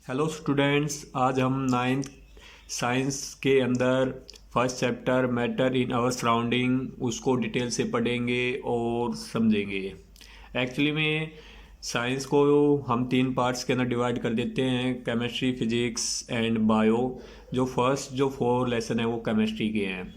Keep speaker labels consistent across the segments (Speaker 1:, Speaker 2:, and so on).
Speaker 1: Hello students, आज हम ninth science के अंदर first chapter matter in our surrounding उसको डिटेल से पढ़ेंगे और समझेंगे। एक्चुअली में साइंस को हम तीन पार्ट्स के अंदर डिवाइड कर देते हैं, केमिस्ट्री, फिजिक्स एंड बायो। जो फोर लेसन है वो केमिस्ट्री के हैं।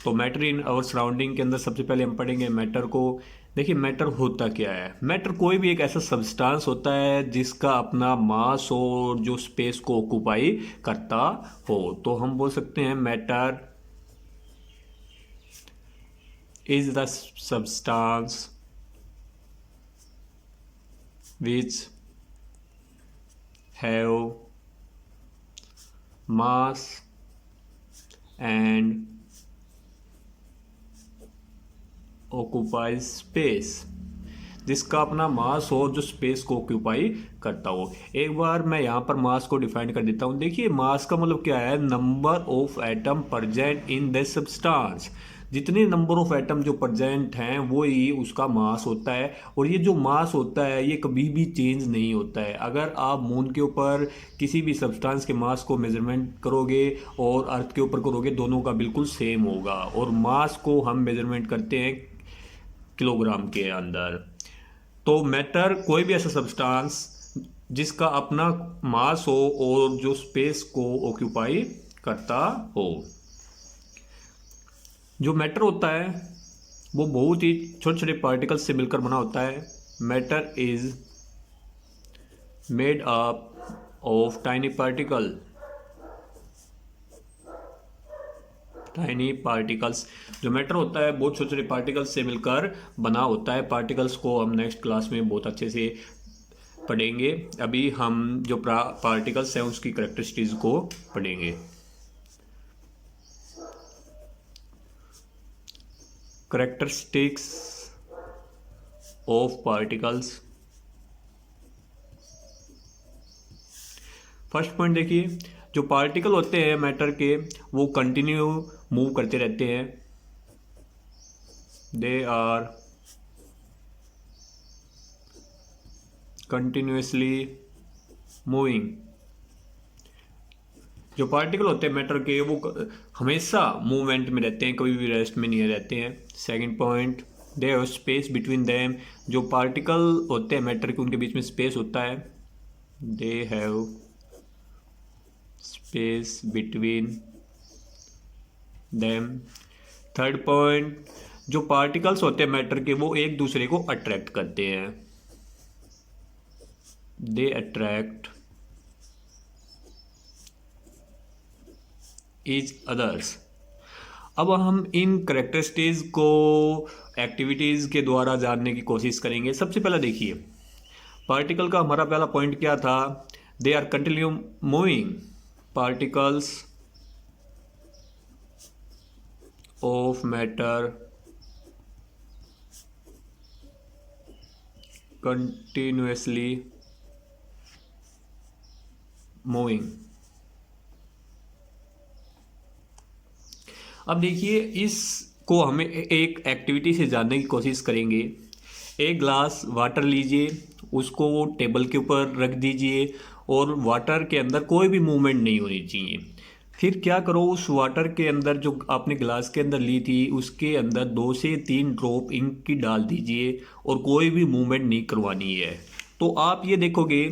Speaker 1: तो मैटर इन आवर सराउंडिंग के अंदर सबसे पहले हम पढ़ेंगे मैटर को। देखिए, मैटर होता क्या है। मैटर कोई भी एक ऐसा सब्सटेंस होता है जिसका अपना मास और जो स्पेस को ऑक्यूपाई करता हो। तो हम बोल सकते हैं matter is the substance which have mass and occupies space, जिसका अपना मास हो जो स्पेस को ऑक्यूपाई करता हो। एक बार मैं यहाँ पर मास को डिफाइन कर देता हूँ। देखिए, मास का मतलब क्या है, number of atom present in the substance. जितने नंबर ऑफ एटम जो प्रेजेंट हैं वो ही उसका मास होता है। और ये जो मास होता है ये कभी भी चेंज नहीं होता है। अगर आप मून के ऊपर किसी भी सब्सटेंस के मास को मेजरमेंट करोगे और अर्थ के ऊपर करोगे, दोनों का बिल्कुल सेम होगा। और मास को हम मेजरमेंट करते हैं किलोग्राम के अंदर। तो मैटर कोई भी ऐसा सब्सटेंस जिसका अपना मास हो और जो स्पेस को ऑक्यूपाई करता हो। जो मैटर होता है वो बहुत ही छोटे छोटे पार्टिकल्स से मिलकर बना होता है। Matter is made up of tiny particles. जो मैटर होता है बहुत छोटे छोटे पार्टिकल्स से मिलकर बना होता है। पार्टिकल्स को हम नेक्स्ट क्लास में बहुत अच्छे से पढ़ेंगे। अभी हम जो पार्टिकल्स हैं उसकी करेक्टरिस्टिक्स को पढ़ेंगे। Characteristics of particles. First point देखिए, जो पार्टिकल होते हैं मैटर के वो कंटिन्यू मूव करते रहते हैं। They are continuously moving. जो पार्टिकल होते हैं मैटर के वो हमेशा मूवमेंट में रहते हैं, कभी भी रेस्ट में नहीं रहते हैं। Second point, they have space between them. जो पार्टिकल होते हैं मैटर के उनके बीच में स्पेस होता है। They have space between them. Third point, जो पार्टिकल्स होते हैं मैटर के वो एक दूसरे को अट्रैक्ट करते हैं। They attract each others. अब हम इन करेक्टरिस्टिक्स को एक्टिविटीज़ के द्वारा जानने की कोशिश करेंगे। सबसे पहला देखिए, पार्टिकल का हमारा पहला पॉइंट क्या था, they are continue moving. Particles of matter continuously moving. अब देखिए, इसको हमें एक एक्टिविटी से जानने की कोशिश करेंगे। एक ग्लास वाटर लीजिए, उसको टेबल के ऊपर रख दीजिए और वाटर के अंदर कोई भी मूवमेंट नहीं होनी चाहिए। फिर क्या करो, उस वाटर के अंदर जो आपने ग्लास के अंदर ली थी उसके अंदर 2 से 3 ड्रॉप इंक की डाल दीजिए और कोई भी मूवमेंट नहीं करवानी है। तो आप ये देखोगे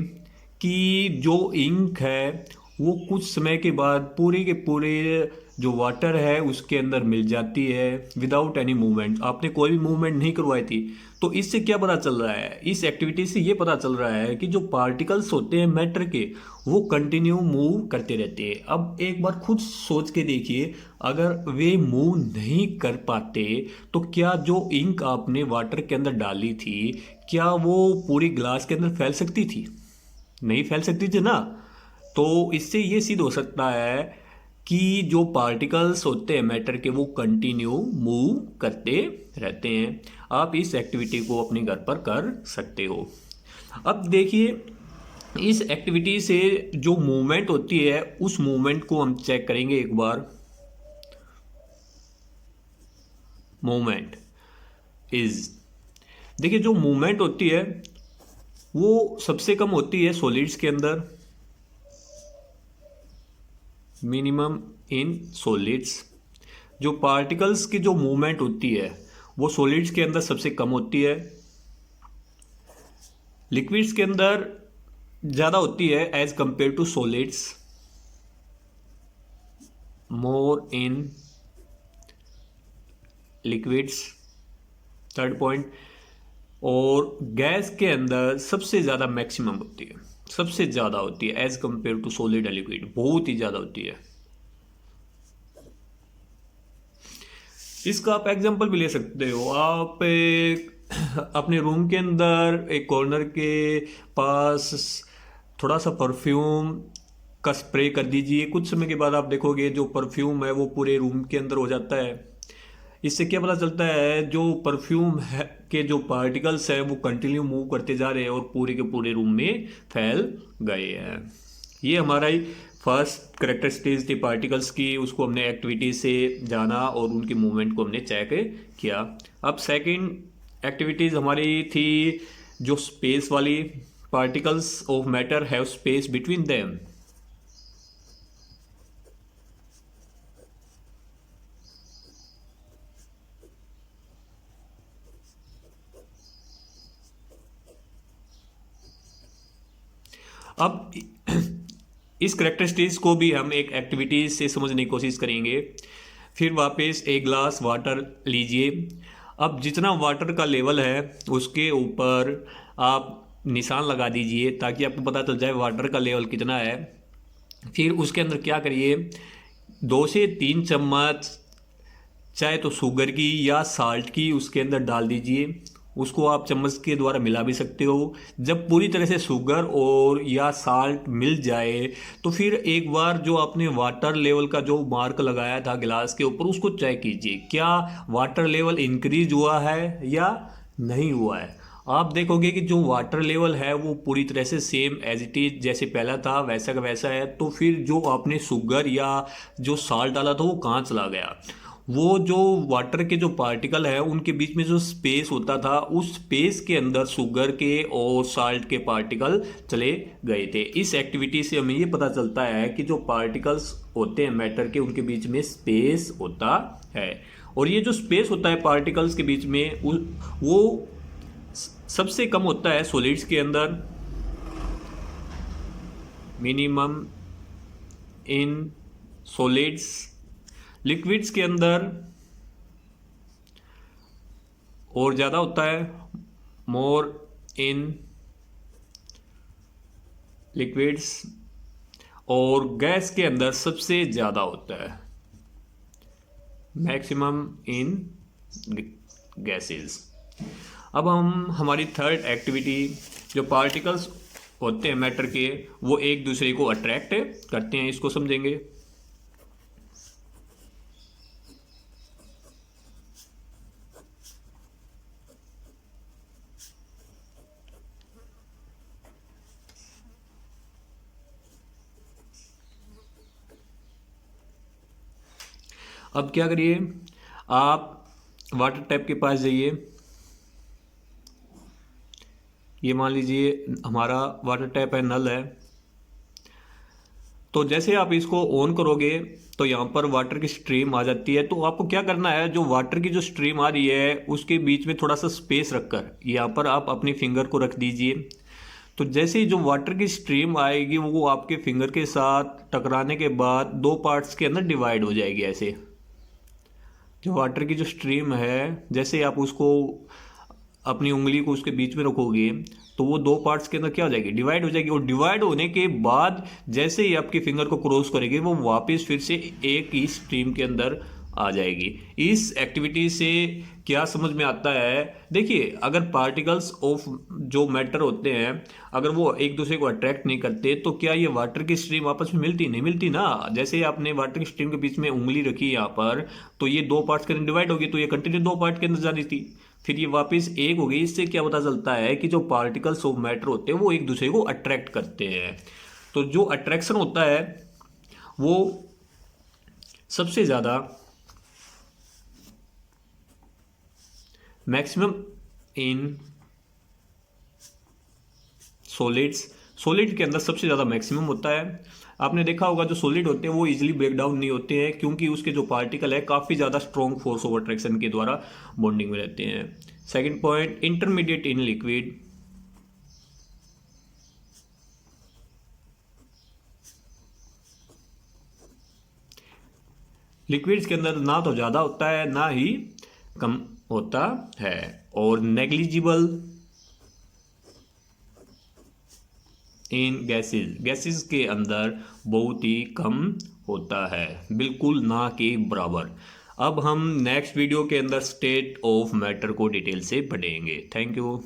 Speaker 1: कि जो इंक है वो कुछ समय के बाद पूरे के पूरे जो वाटर है उसके अंदर मिल जाती है विदाउट एनी मूवमेंट। आपने कोई भी मूवमेंट नहीं करवाई थी। तो इससे क्या पता चल रहा है, इस एक्टिविटी से ये पता चल रहा है कि जो पार्टिकल्स होते हैं मैटर के वो कंटिन्यू मूव करते रहते हैं। अब एक बार खुद सोच के देखिए, अगर वे मूव नहीं कर पाते तो क्या जो इंक आपने वाटर के अंदर डाली थी क्या वो पूरी ग्लास के अंदर फैल सकती थी? नहीं फैल सकती थी ना। तो इससे ये सिद्ध हो सकता है कि जो पार्टिकल्स होते हैं मैटर के वो कंटिन्यू मूव करते रहते हैं। आप इस एक्टिविटी को अपने घर पर कर सकते हो। अब देखिए, इस एक्टिविटी से जो मूवमेंट होती है उस मूवमेंट को हम चेक करेंगे एक बार। मूवमेंट इज, देखिए जो मूवमेंट होती है वो सबसे कम होती है सॉलिड्स के अंदर। Minimum in solids. जो पार्टिकल्स की जो मूवमेंट होती है वो सॉलिड्स के अंदर सबसे कम होती है, लिक्विड्स के अंदर ज़्यादा होती है as compare to solids, more in liquids. Third point, और गैस के अंदर सबसे ज़्यादा मैक्सिमम होती है, सबसे ज़्यादा होती है एज कंपेयर टू सॉलिड या लिक्विड, बहुत ही ज़्यादा होती है। इसका आप एग्जांपल भी ले सकते हो। आप अपने रूम के अंदर एक कॉर्नर के पास थोड़ा सा परफ्यूम का स्प्रे कर दीजिए, कुछ समय के बाद आप देखोगे जो परफ्यूम है वो पूरे रूम के अंदर हो जाता है। इससे क्या पता चलता है, जो परफ्यूम है के जो पार्टिकल्स हैं वो कंटिन्यू मूव करते जा रहे हैं और पूरे के पूरे रूम में फैल गए हैं। ये हमारा ही फर्स्ट करेक्टरिस्टिक्स थी पार्टिकल्स की, उसको हमने एक्टिविटी से जाना और उनकी मूवमेंट को हमने चेक किया। अब सेकंड एक्टिविटीज़ हमारी थी जो स्पेस वाली, particles of matter have space between them. अब इस करेक्टरिस्टिक्स को भी हम एक एक्टिविटी से समझने की कोशिश करेंगे। फिर वापस एक ग्लास वाटर लीजिए। अब जितना वाटर का लेवल है उसके ऊपर आप निशान लगा दीजिए ताकि आपको पता चल जाए वाटर का लेवल कितना है। फिर उसके अंदर क्या करिए, 2 से 3 चम्मच चाहे तो शुगर की या साल्ट की उसके अंदर डाल दीजिए। उसको आप चम्मच के द्वारा मिला भी सकते हो। जब पूरी तरह से शुगर और या साल्ट मिल जाए तो फिर एक बार जो आपने वाटर लेवल का जो मार्क लगाया था गिलास के ऊपर उसको चेक कीजिए, क्या वाटर लेवल इंक्रीज हुआ है या नहीं हुआ है। आप देखोगे कि जो वाटर लेवल है वो पूरी तरह से सेम एज इट इज जैसे पहला था वैसा का वैसा है। तो फिर जो आपने शुगर या जो साल्ट डाला था वो कहाँ चला गया, वो जो वाटर के जो पार्टिकल है उनके बीच में जो स्पेस होता था उस स्पेस के अंदर शुगर के और साल्ट के पार्टिकल चले गए थे। इस एक्टिविटी से हमें ये पता चलता है कि जो पार्टिकल्स होते हैं मैटर के उनके बीच में स्पेस होता है, और ये जो स्पेस होता है पार्टिकल्स के बीच में वो सबसे कम होता है सॉलिड्स के अंदर, मिनिमम इन सॉलिड्स। लिक्विड्स के अंदर और ज़्यादा होता है, मोर इन लिक्विड्स। और गैस के अंदर सबसे ज़्यादा होता है, मैक्सिमम इन गैसेस। अब हम हमारी थर्ड एक्टिविटी, जो पार्टिकल्स होते हैं मैटर के वो एक दूसरे को अट्रैक्ट करते हैं, इसको समझेंगे। अब क्या करिए, आप वाटर टैप के पास जाइए। ये मान लीजिए हमारा वाटर टैप है, नल है। तो जैसे आप इसको ऑन करोगे तो यहाँ पर वाटर की स्ट्रीम आ जाती है। तो आपको क्या करना है, जो वाटर की जो स्ट्रीम आ रही है उसके बीच में थोड़ा सा स्पेस रखकर यहाँ पर आप अपनी फिंगर को रख दीजिए। तो जैसे ही जो वाटर की स्ट्रीम आएगी वो आपके फिंगर के साथ टकराने के बाद 2 पार्ट्स के अंदर डिवाइड हो जाएगी। ऐसे जो वाटर की जो स्ट्रीम है जैसे आप उसको अपनी उंगली को उसके बीच में रखोगे तो वो 2 पार्ट्स के अंदर क्या हो जाएगी, डिवाइड हो जाएगी। और डिवाइड होने के बाद जैसे ही आपके फिंगर को क्रॉस करेंगे वो वापस फिर से एक ही स्ट्रीम के अंदर आ जाएगी। इस एक्टिविटी से क्या समझ में आता है, देखिए अगर पार्टिकल्स ऑफ जो मैटर होते हैं अगर वो एक दूसरे को अट्रैक्ट नहीं करते तो क्या ये वाटर की स्ट्रीम आपस में मिलती नहीं मिलती ना। जैसे आपने वाटर की स्ट्रीम के बीच में उंगली रखी यहाँ पर तो ये 2 पार्ट्स के अंदर डिवाइड होगी, तो ये कंटिन्यू 2 पार्ट के अंदर जानी थी, फिर ये वापस एक हो गई। इससे क्या पता चलता है कि जो पार्टिकल्स ऑफ मैटर होते हैं वो एक दूसरे को अट्रैक्ट करते हैं। तो जो अट्रैक्शन होता है वो सबसे ज़्यादा मैक्सिमम इन सॉलिड्स, सॉलिड के अंदर सबसे ज़्यादा मैक्सिमम होता है। आपने देखा होगा जो सॉलिड होते हैं वो इजीली ब्रेक डाउन नहीं होते हैं, क्योंकि उसके जो पार्टिकल है काफ़ी ज़्यादा स्ट्रॉन्ग फोर्स ऑफ अट्रैक्शन के द्वारा बॉन्डिंग में रहते हैं। Second point, intermediate in liquid. Liquids के अंदर ना तो ज़्यादा होता है ना ही कम होता है, और नेग्लिजिबल इन गैसेस, गैसेस के अंदर बहुत ही कम होता है, बिल्कुल ना के बराबर। अब हम नेक्स्ट वीडियो के अंदर स्टेट ऑफ मैटर को डिटेल से पढ़ेंगे। Thank you.